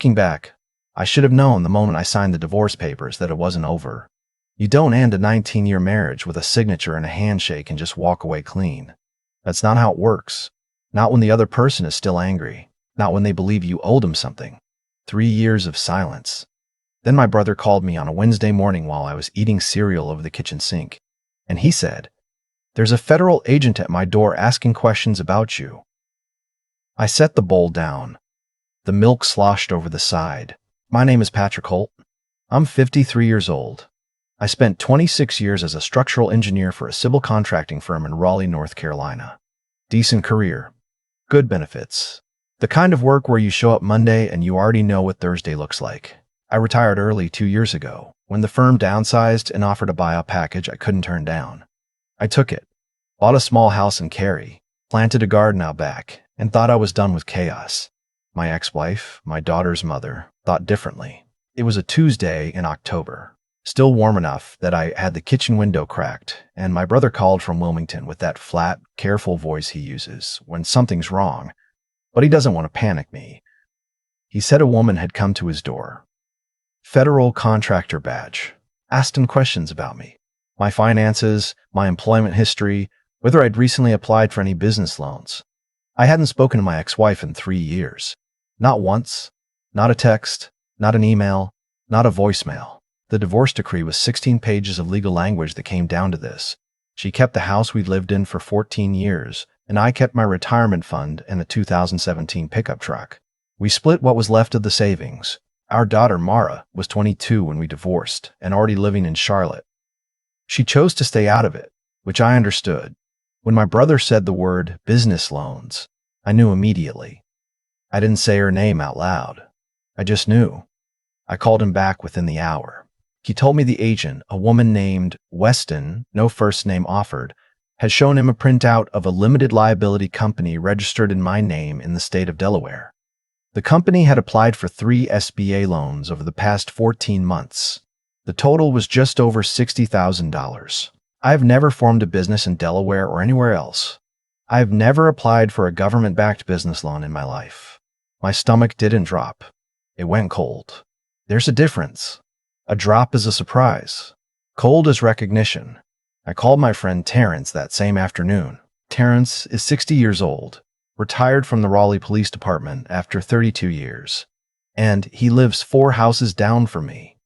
Looking back, I should have known the moment I signed the divorce papers that it wasn't over. You don't end a 19-year marriage with a signature and a handshake and just walk away clean. That's not how it works. Not when the other person is still angry. Not when they believe you owed them something. 3 years of silence. Then my brother called me on a Wednesday morning while I was eating cereal over the kitchen sink. And he said, "There's a federal agent at my door asking questions about you." I set the bowl down. The milk sloshed over the side. "My name is Patrick Holt. I'm 53 years old. I spent 26 years as a structural engineer for a civil contracting firm in Raleigh, North Carolina. Decent career. Good benefits. The kind of work where you show up Monday and you already know what Thursday looks like. I retired early 2 years ago, when the firm downsized and offered a buyout package I couldn't turn down. I took it, bought a small house in Cary, planted a garden out back, and thought I was done with chaos. My ex-wife, my daughter's mother, thought differently. It was a Tuesday in October, still warm enough that I had the kitchen window cracked, and my brother called from Wilmington with that flat, careful voice he uses when something's wrong, but he doesn't want to panic me. He said a woman had come to his door. Federal contractor badge. Asked him questions about me, my finances, my employment history, whether I'd recently applied for any business loans. I hadn't spoken to my ex-wife in 3 years. Not once, not a text, not an email, not a voicemail. The divorce decree was 16 pages of legal language that came down to this. She kept the house we'd lived in for 14 years, and I kept my retirement fund and a 2017 pickup truck. We split what was left of the savings. Our daughter, Mara, was 22 when we divorced and already living in Charlotte. She chose to stay out of it, which I understood. When my brother said the word business loans, I knew immediately. I didn't say her name out loud. I just knew. I called him back within the hour. He told me the agent, a woman named Weston, no first name offered, had shown him a printout of a limited liability company registered in my name in the state of Delaware. The company had applied for 3 SBA loans over the past 14 months. The total was just over $60,000. I have never formed a business in Delaware or anywhere else. I have never applied for a government-backed business loan in my life. My stomach didn't drop. It went cold. There's a difference. A drop is a surprise. Cold is recognition. I called my friend Terrence that same afternoon. Terrence is 60 years old, retired from the Raleigh Police Department after 32 years, and he lives 4 houses down from me.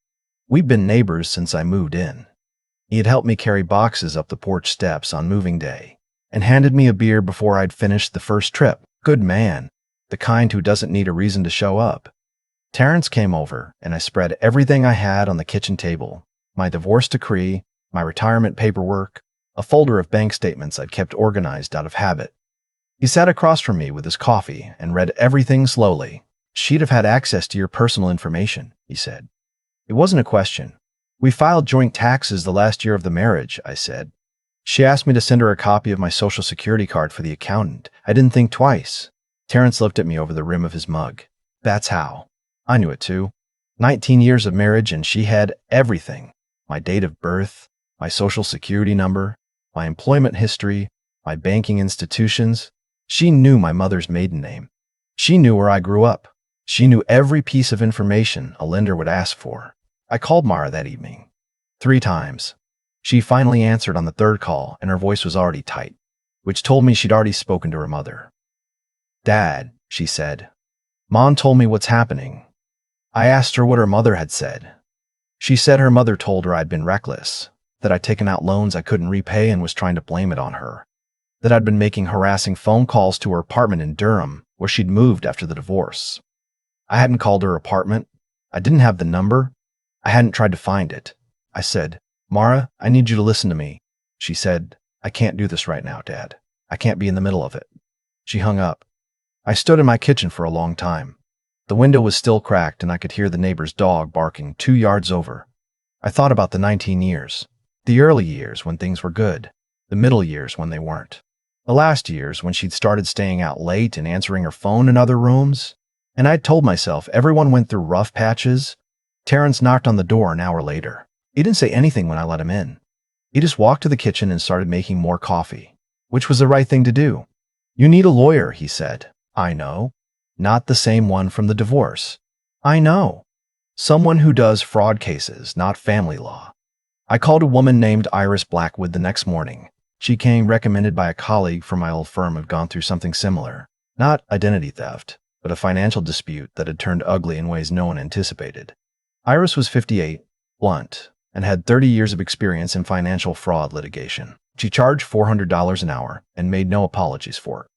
We've been neighbors since I moved in. He had helped me carry boxes up the porch steps on moving day and handed me a beer before I'd finished the first trip. Good man, the kind who doesn't need a reason to show up. Terrence came over, and I spread everything I had on the kitchen table, my divorce decree, my retirement paperwork, a folder of bank statements I'd kept organized out of habit. He sat across from me with his coffee and read everything slowly. "She'd have had access to your personal information," he said. It wasn't a question. "We filed joint taxes the last year of the marriage," I said. "She asked me to send her a copy of my social security card for the accountant. I didn't think twice." Terrence looked at me over the rim of his mug. "That's how." I knew it too. 19 years of marriage and she had everything. My date of birth, my social security number, my employment history, my banking institutions. She knew my mother's maiden name. She knew where I grew up. She knew every piece of information a lender would ask for. I called Mara that evening. 3 times. She finally answered on the 3rd call, and her voice was already tight, which told me she'd already spoken to her mother. "Dad," she said, "Mom told me what's happening." I asked her what her mother had said. She said her mother told her I'd been reckless, that I'd taken out loans I couldn't repay and was trying to blame it on her, that I'd been making harassing phone calls to her apartment in Durham, where she'd moved after the divorce. I hadn't called her apartment. I didn't have the number. I hadn't tried to find it. I said, "Mara, I need you to listen to me." She said, "I can't do this right now, Dad. I can't be in the middle of it." She hung up. I stood in my kitchen for a long time. The window was still cracked and I could hear the neighbor's dog barking 2 yards over. I thought about the 19 years, the early years when things were good, the middle years when they weren't, the last years when she'd started staying out late and answering her phone in other rooms, and I'd told myself everyone went through rough patches. Terrence knocked on the door an hour later. He didn't say anything when I let him in. He just walked to the kitchen and started making more coffee, which was the right thing to do. "You need a lawyer," he said. "I know. Not the same one from the divorce." I know. Someone who does fraud cases, not family law. I called a woman named Iris Blackwood the next morning. She came recommended by a colleague from my old firm who'd gone through something similar. Not identity theft, but a financial dispute that had turned ugly in ways no one anticipated. Iris was 58, blunt, and had 30 years of experience in financial fraud litigation. She charged $400 an hour and made no apologies for it.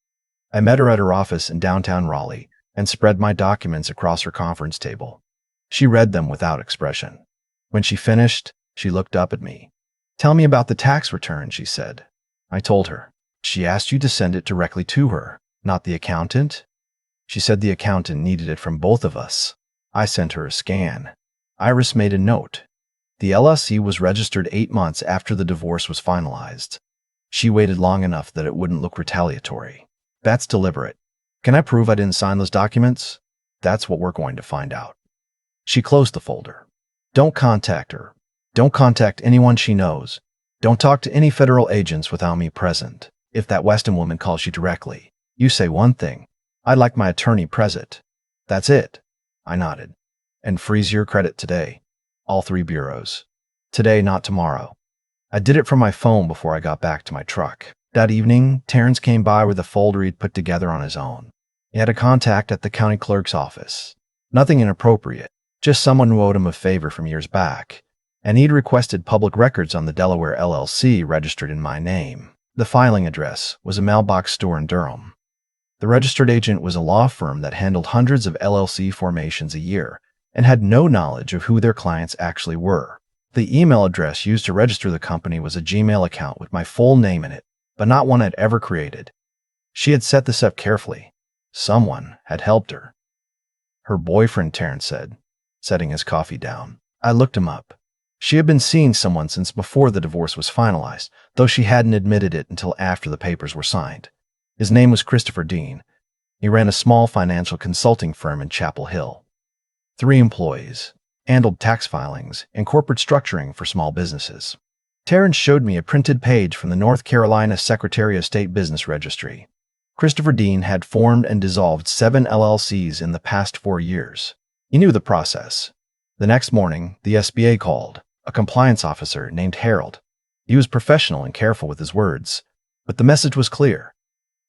I met her at her office in downtown Raleigh and spread my documents across her conference table. She read them without expression. When she finished, she looked up at me. "Tell me about the tax return," she said. I told her. "She asked you to send it directly to her, not the accountant?" She said the accountant needed it from both of us. I sent her a scan. Iris made a note. The LLC was registered 8 months after the divorce was finalized. She waited long enough that it wouldn't look retaliatory. That's deliberate. Can I prove I didn't sign those documents? That's what we're going to find out. She closed the folder. Don't contact her. Don't contact anyone she knows. Don't talk to any federal agents without me present. If that Weston woman calls you directly, you say one thing. "I'd like my attorney present." That's it. I nodded. And freeze your credit today. All 3 bureaus. Today, not tomorrow. I did it from my phone before I got back to my truck. That evening, Terrence came by with a folder he'd put together on his own. He had a contact at the county clerk's office. Nothing inappropriate, just someone who owed him a favor from years back. And he'd requested public records on the Delaware LLC registered in my name. The filing address was a mailbox store in Durham. The registered agent was a law firm that handled hundreds of LLC formations a year and had no knowledge of who their clients actually were. The email address used to register the company was a Gmail account with my full name in it, but not one I'd ever created. She had set this up carefully. Someone had helped her. Her boyfriend, Terrence said, setting his coffee down. I looked him up. She had been seeing someone since before the divorce was finalized, though she hadn't admitted it until after the papers were signed. His name was Christopher Dean. He ran a small financial consulting firm in Chapel Hill. 3 employees, handled tax filings and corporate structuring for small businesses. Terrence showed me a printed page from the North Carolina Secretary of State Business Registry. Christopher Dean had formed and dissolved 7 LLCs in the past 4 years. He knew the process. The next morning, the SBA called, a compliance officer named Harold. He was professional and careful with his words, but the message was clear.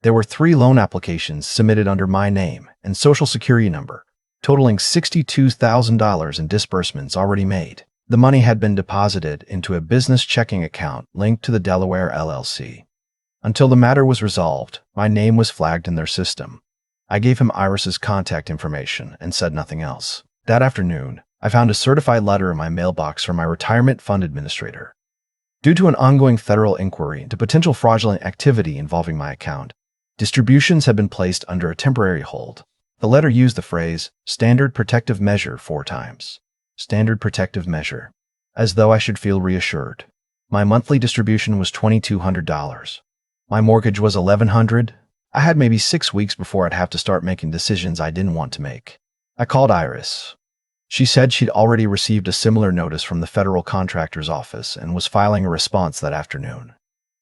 There were 3 loan applications submitted under my name and Social Security number, totaling $62,000 in disbursements already made. The money had been deposited into a business checking account linked to the Delaware LLC. Until the matter was resolved, my name was flagged in their system. I gave him Iris's contact information and said nothing else. That afternoon, I found a certified letter in my mailbox from my retirement fund administrator. Due to an ongoing federal inquiry into potential fraudulent activity involving my account, distributions have been placed under a temporary hold. The letter used the phrase, "Standard Protective Measure" 4 times. Standard Protective Measure. As though I should feel reassured. My monthly distribution was $2,200. My mortgage was $1,100. I had maybe 6 weeks before I'd have to start making decisions I didn't want to make. I called Iris. She said she'd already received a similar notice from the federal contractor's office and was filing a response that afternoon.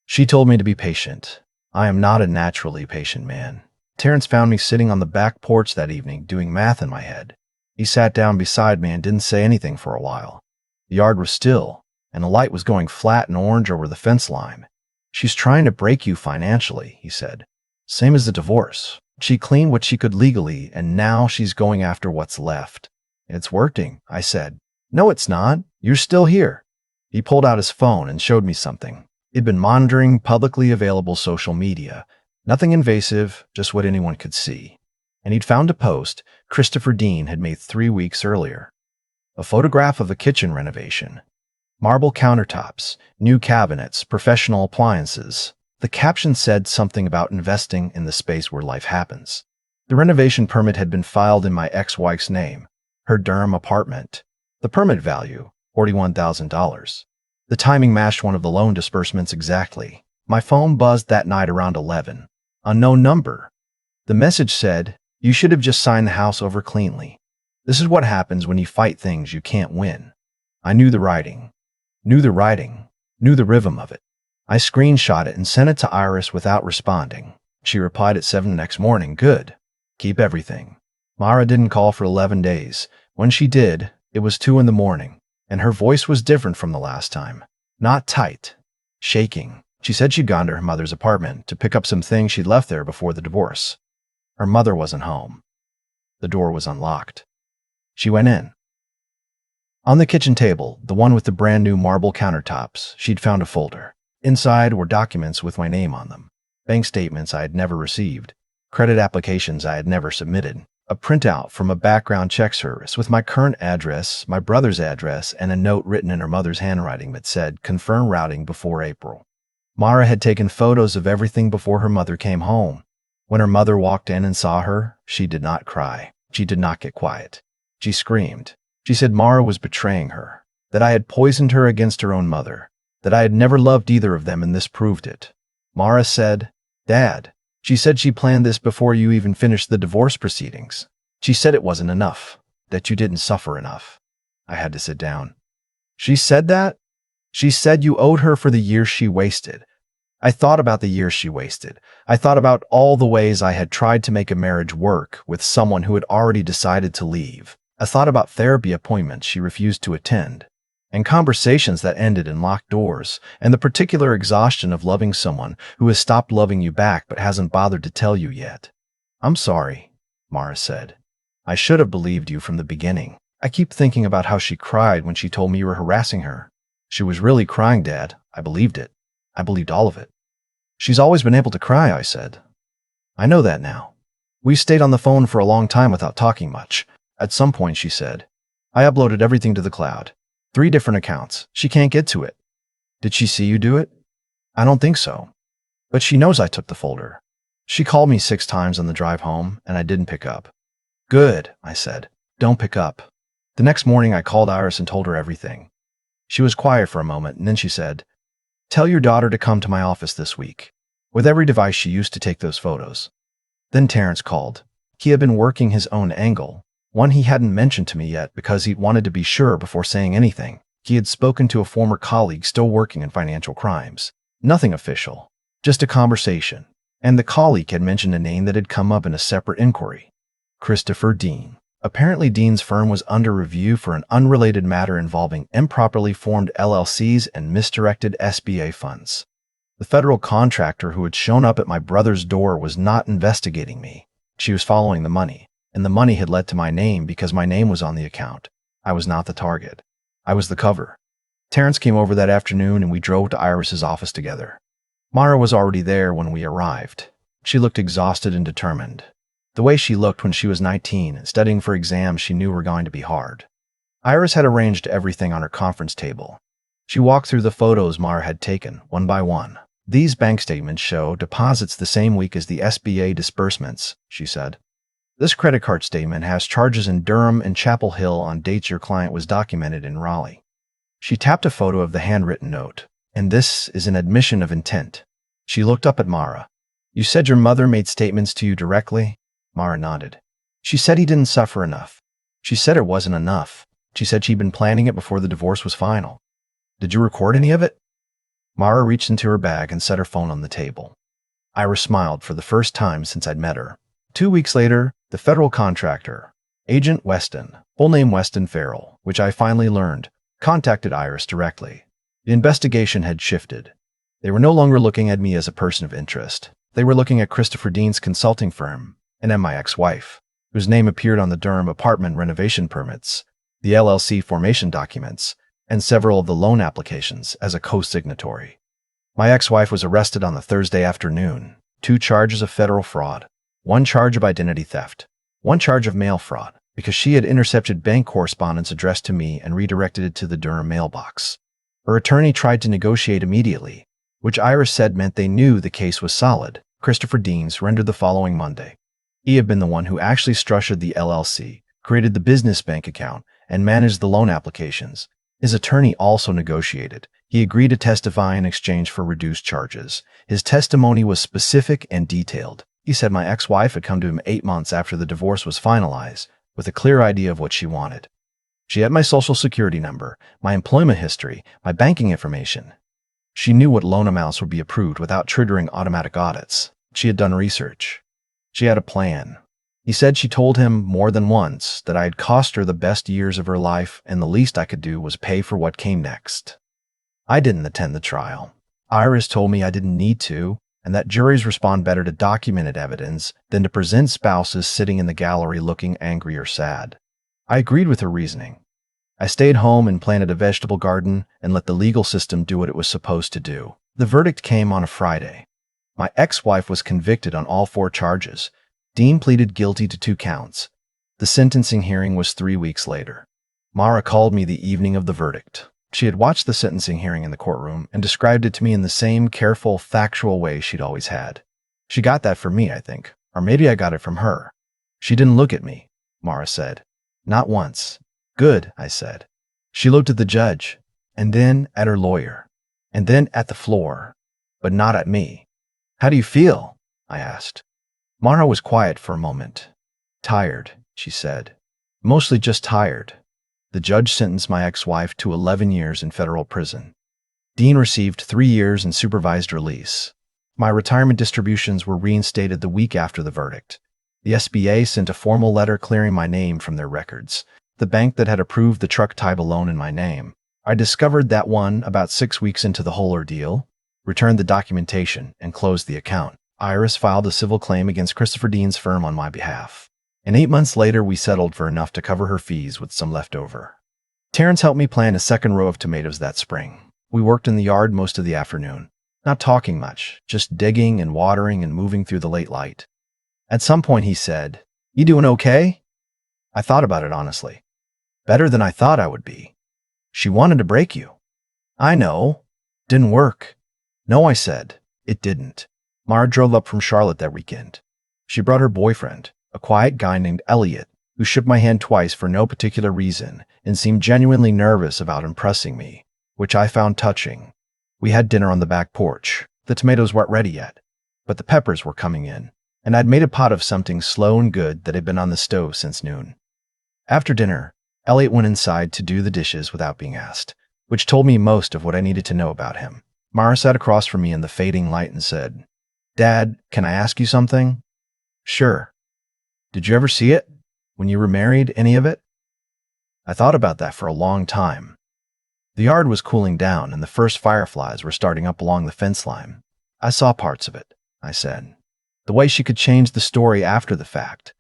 She told me to be patient. I am not a naturally patient man. Terrence found me sitting on the back porch that evening doing math in my head. He sat down beside me and didn't say anything for a while. The yard was still, and the light was going flat and orange over the fence line. "She's trying to break you financially," he said. "Same as the divorce. She cleaned what she could legally, and now she's going after what's left." "It's working," I said. "No, it's not. You're still here." He pulled out his phone and showed me something. He'd been monitoring publicly available social media. Nothing invasive, just what anyone could see. And he'd found a post Christopher Dean had made 3 weeks earlier. A photograph of a kitchen renovation. Marble countertops, new cabinets, professional appliances. The caption said something about investing in the space where life happens. The renovation permit had been filed in my ex-wife's name, her Durham apartment. The permit value, $41,000. The timing matched one of the loan disbursements exactly. My phone buzzed that night around 11. Unknown number. The message said, "You should have just signed the house over cleanly. This is what happens when you fight things you can't win." I knew the writing. Knew the writing. Knew the rhythm of it. I screenshot it and sent it to Iris without responding. She replied at 7 the next morning, "Good. Keep everything." Mara didn't call for 11 days, When she did, it was 2 in the morning, and her voice was different from the last time. Not tight, shaking. She said she'd gone to her mother's apartment to pick up some things she'd left there before the divorce. Her mother wasn't home. The door was unlocked. She went in. On the kitchen table, the one with the brand new marble countertops, she'd found a folder. Inside were documents with my name on them. Bank statements I had never received, credit applications I had never submitted, a printout from a background check service with my current address, my brother's address, and a note written in her mother's handwriting that said, "Confirm routing before April." Mara had taken photos of everything before her mother came home. When her mother walked in and saw her, she did not cry. She did not get quiet. She screamed. She said Mara was betraying her, that I had poisoned her against her own mother, that I had never loved either of them, and this proved it. Mara said, "Dad," she said, "she planned this before you even finished the divorce proceedings. She said it wasn't enough, that you didn't suffer enough." I had to sit down. "She said that?" "She said you owed her for the years she wasted." I thought about the years she wasted. I thought about all the ways I had tried to make a marriage work with someone who had already decided to leave. I thought about therapy appointments she refused to attend, and conversations that ended in locked doors, and the particular exhaustion of loving someone who has stopped loving you back but hasn't bothered to tell you yet. "I'm sorry," Mara said. "I should have believed you from the beginning. I keep thinking about how she cried when she told me you were harassing her. She was really crying, Dad. I believed it. I believed all of it." "She's always been able to cry," I said. "I know that now. We stayed on the phone for a long time without talking much. At some point," she said, "I uploaded everything to the cloud. 3 different accounts. She can't get to it." "Did she see you do it?" "I don't think so. But she knows I took the folder. She called me 6 times on the drive home, and I didn't pick up." "Good," I said. "Don't pick up." The next morning, I called Iris and told her everything. She was quiet for a moment, and then she said, "Tell your daughter to come to my office this week, with every device she used to take those photos." Then Terrence called. He had been working his own angle, one he hadn't mentioned to me yet because he wanted to be sure before saying anything. He had spoken to a former colleague still working in financial crimes. Nothing official, just a conversation. And the colleague had mentioned a name that had come up in a separate inquiry. Christopher Dean. Apparently, Dean's firm was under review for an unrelated matter involving improperly formed LLCs and misdirected SBA funds. The federal contractor who had shown up at my brother's door was not investigating me. She was following the money, and the money had led to my name because my name was on the account. I was not the target. I was the cover. Terrence came over that afternoon, and we drove to Iris's office together. Mara was already there when we arrived. She looked exhausted and determined. The way she looked when she was 19, studying for exams she knew were going to be hard. Iris had arranged everything on her conference table. She walked through the photos Mara had taken, one by one. "These bank statements show deposits the same week as the SBA disbursements," she said. "This credit card statement has charges in Durham and Chapel Hill on dates your client was documented in Raleigh." She tapped a photo of the handwritten note. "And this is an admission of intent." She looked up at Mara. "You said your mother made statements to you directly?" Mara nodded. "She said he didn't suffer enough. She said it wasn't enough. She said she'd been planning it before the divorce was final." "Did you record any of it?" Mara reached into her bag and set her phone on the table. Iris smiled for the first time since I'd met her. 2 weeks later, the federal contractor, Agent Weston, full name Weston Farrell, which I finally learned, contacted Iris directly. The investigation had shifted. They were no longer looking at me as a person of interest. They were looking at Christopher Dean's consulting firm, and at my ex-wife, whose name appeared on the Durham apartment renovation permits, the LLC formation documents, and several of the loan applications as a co-signatory. My ex-wife was arrested on the Thursday afternoon. 2 charges of federal fraud, 1 charge of identity theft, 1 charge of mail fraud, because she had intercepted bank correspondence addressed to me and redirected it to the Durham mailbox. Her attorney tried to negotiate immediately, which Iris said meant they knew the case was solid. Christopher Dean surrendered the following Monday. He had been the one who actually structured the LLC, created the business bank account, and managed the loan applications. His attorney also negotiated. He agreed to testify in exchange for reduced charges. His testimony was specific and detailed. He said my ex-wife had come to him 8 months after the divorce was finalized, with a clear idea of what she wanted. She had my social security number, my employment history, my banking information. She knew what loan amounts would be approved without triggering automatic audits. She had done research. She had a plan. He said she told him more than once that I had cost her the best years of her life and the least I could do was pay for what came next. I didn't attend the trial. Iris told me I didn't need to, and that juries respond better to documented evidence than to present spouses sitting in the gallery looking angry or sad. I agreed with her reasoning. I stayed home and planted a vegetable garden and let the legal system do what it was supposed to do. The verdict came on a Friday. My ex-wife was convicted on all 4 charges. Dean pleaded guilty to 2 counts. The sentencing hearing was 3 weeks later. Mara called me the evening of the verdict. She had watched the sentencing hearing in the courtroom and described it to me in the same careful, factual way she'd always had. She got that from me, I think, or maybe I got it from her. She didn't look at me, Mara said. Not once. Good, I said. She looked at the judge, and then at her lawyer, and then at the floor, but not at me. How do you feel? I asked. Mara was quiet for a moment. Tired, she said. Mostly just tired. The judge sentenced my ex-wife to 11 years in federal prison. Dean received 3 years in supervised release. My retirement distributions were reinstated the week after the verdict. The SBA sent a formal letter clearing my name from their records. The bank that had approved the truck type loan in my name. I discovered that one about 6 weeks into the whole ordeal, returned the documentation, and closed the account. Iris filed a civil claim against Christopher Dean's firm on my behalf. And 8 months later, we settled for enough to cover her fees with some left over. Terrence helped me plant a second row of tomatoes that spring. We worked in the yard most of the afternoon, not talking much, just digging and watering and moving through the late light. At some point he said, "You doing okay?" I thought about it honestly. Better than I thought I would be. She wanted to break you. I know. Didn't work. No, I said. It didn't. Mara drove up from Charlotte that weekend. She brought her boyfriend, a quiet guy named Elliot, who shook my hand twice for no particular reason and seemed genuinely nervous about impressing me, which I found touching. We had dinner on the back porch. The tomatoes weren't ready yet, but the peppers were coming in, and I'd made a pot of something slow and good that had been on the stove since noon. After dinner, Elliot went inside to do the dishes without being asked, which told me most of what I needed to know about him. Mara sat across from me in the fading light and said, "Dad, can I ask you something?" "Sure." "Did you ever see it? When you were married, any of it?" I thought about that for a long time. The yard was cooling down and the first fireflies were starting up along the fence line. "I saw parts of it," I said. The way she could change the story after the fact.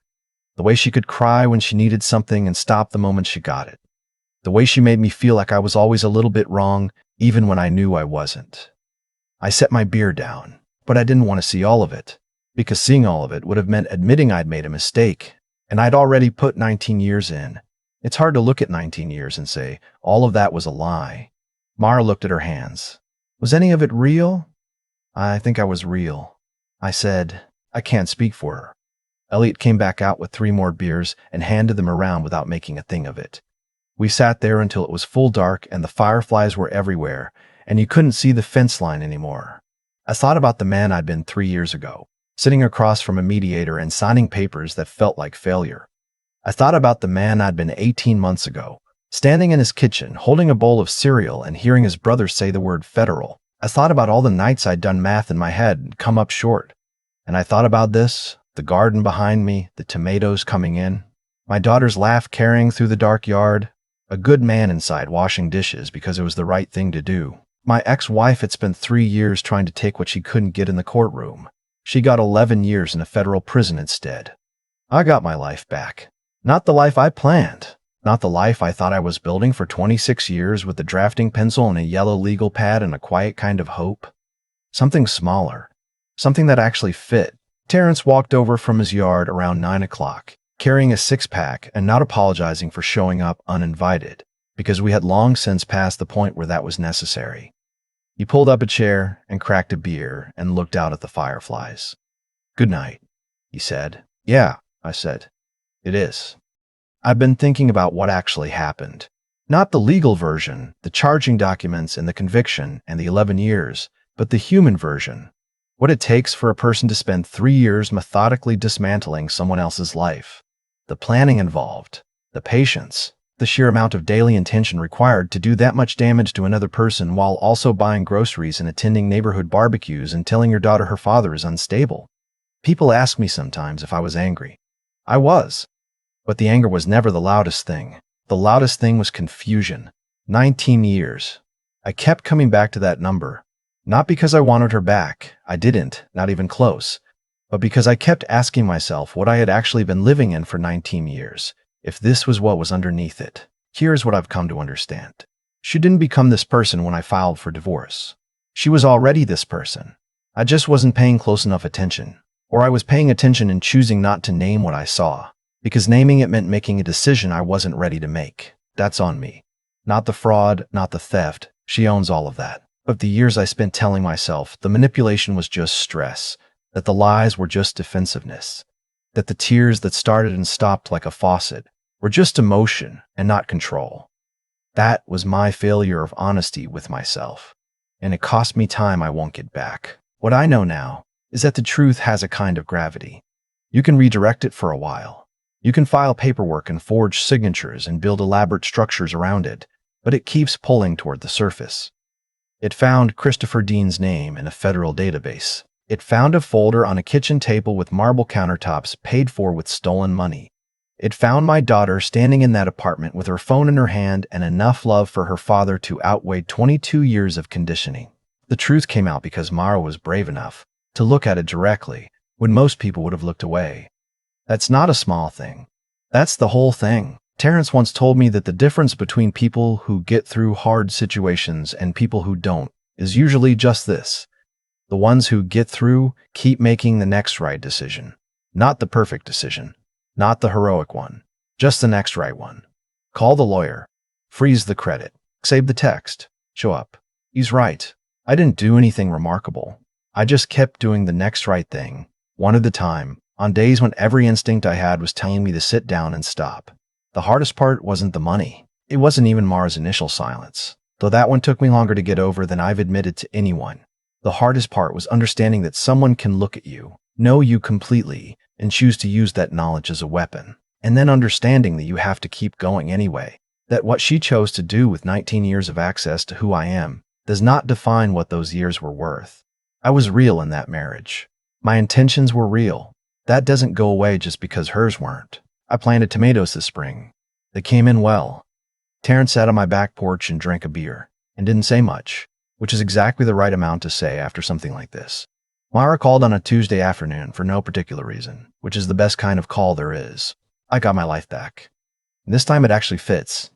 The way she could cry when she needed something and stop the moment she got it. The way she made me feel like I was always a little bit wrong, even when I knew I wasn't. I set my beer down, but I didn't want to see all of it, because seeing all of it would have meant admitting I'd made a mistake, and I'd already put 19 years in. It's hard to look at 19 years and say, all of that was a lie. Mara looked at her hands. Was any of it real? I think I was real. I said, I can't speak for her. Elliot came back out with 3 more beers and handed them around without making a thing of it. We sat there until it was full dark and the fireflies were everywhere, and you couldn't see the fence line anymore. I thought about the man I'd been 3 years ago, sitting across from a mediator and signing papers that felt like failure. I thought about the man I'd been 18 months ago, standing in his kitchen, holding a bowl of cereal and hearing his brother say the word federal. I thought about all the nights I'd done math in my head and come up short. And I thought about this, the garden behind me, the tomatoes coming in, my daughter's laugh carrying through the dark yard, a good man inside washing dishes because it was the right thing to do. My ex-wife had spent 3 years trying to take what she couldn't get in the courtroom. She got 11 years in a federal prison instead. I got my life back. Not the life I planned. Not the life I thought I was building for 26 years with a drafting pencil and a yellow legal pad and a quiet kind of hope. Something smaller. Something that actually fit. Terrence walked over from his yard around 9 o'clock, carrying a 6-pack and not apologizing for showing up uninvited, because we had long since passed the point where that was necessary. He pulled up a chair and cracked a beer and looked out at the fireflies. "Good night," he said. "Yeah," I said. "It is." I've been thinking about what actually happened. Not the legal version, the charging documents and the conviction and the 11 years, but the human version. What it takes for a person to spend 3 years methodically dismantling someone else's life. The planning involved, the patience, the sheer amount of daily intention required to do that much damage to another person while also buying groceries and attending neighborhood barbecues and telling your daughter her father is unstable. People ask me sometimes if I was angry. I was. But the anger was never the loudest thing. The loudest thing was confusion. 19 years. I kept coming back to that number. Not because I wanted her back. I didn't, not even close. But because I kept asking myself what I had actually been living in for 19 years, if this was what was underneath it. Here's what I've come to understand. She didn't become this person when I filed for divorce. She was already this person. I just wasn't paying close enough attention. Or I was paying attention and choosing not to name what I saw. Because naming it meant making a decision I wasn't ready to make. That's on me. Not the fraud, not the theft. She owns all of that. But the years I spent telling myself the manipulation was just stress, that the lies were just defensiveness, that the tears that started and stopped like a faucet were just emotion and not control. That was my failure of honesty with myself. And it cost me time I won't get back. What I know now is that the truth has a kind of gravity. You can redirect it for a while. You can file paperwork and forge signatures and build elaborate structures around it, but it keeps pulling toward the surface. It found Christopher Dean's name in a federal database. It found a folder on a kitchen table with marble countertops paid for with stolen money. It found my daughter standing in that apartment with her phone in her hand and enough love for her father to outweigh 22 years of conditioning. The truth came out because Mara was brave enough to look at it directly when most people would have looked away. That's not a small thing. That's the whole thing. Terrence once told me that the difference between people who get through hard situations and people who don't is usually just this. The ones who get through keep making the next right decision. Not the perfect decision. Not the heroic one. Just the next right one. Call the lawyer. Freeze the credit. Save the text. Show up. He's right. I didn't do anything remarkable. I just kept doing the next right thing, one at a time, on days when every instinct I had was telling me to sit down and stop. The hardest part wasn't the money. It wasn't even Mara's initial silence, though that one took me longer to get over than I've admitted to anyone. The hardest part was understanding that someone can look at you, know you completely, and choose to use that knowledge as a weapon. And then understanding that you have to keep going anyway. That what she chose to do with 19 years of access to who I am does not define what those years were worth. I was real in that marriage. My intentions were real. That doesn't go away just because hers weren't. I planted tomatoes this spring. They came in well. Terrence sat on my back porch and drank a beer, and didn't say much, which is exactly the right amount to say after something like this. Mara called on a Tuesday afternoon for no particular reason, which is the best kind of call there is. I got my life back. This time it actually fits.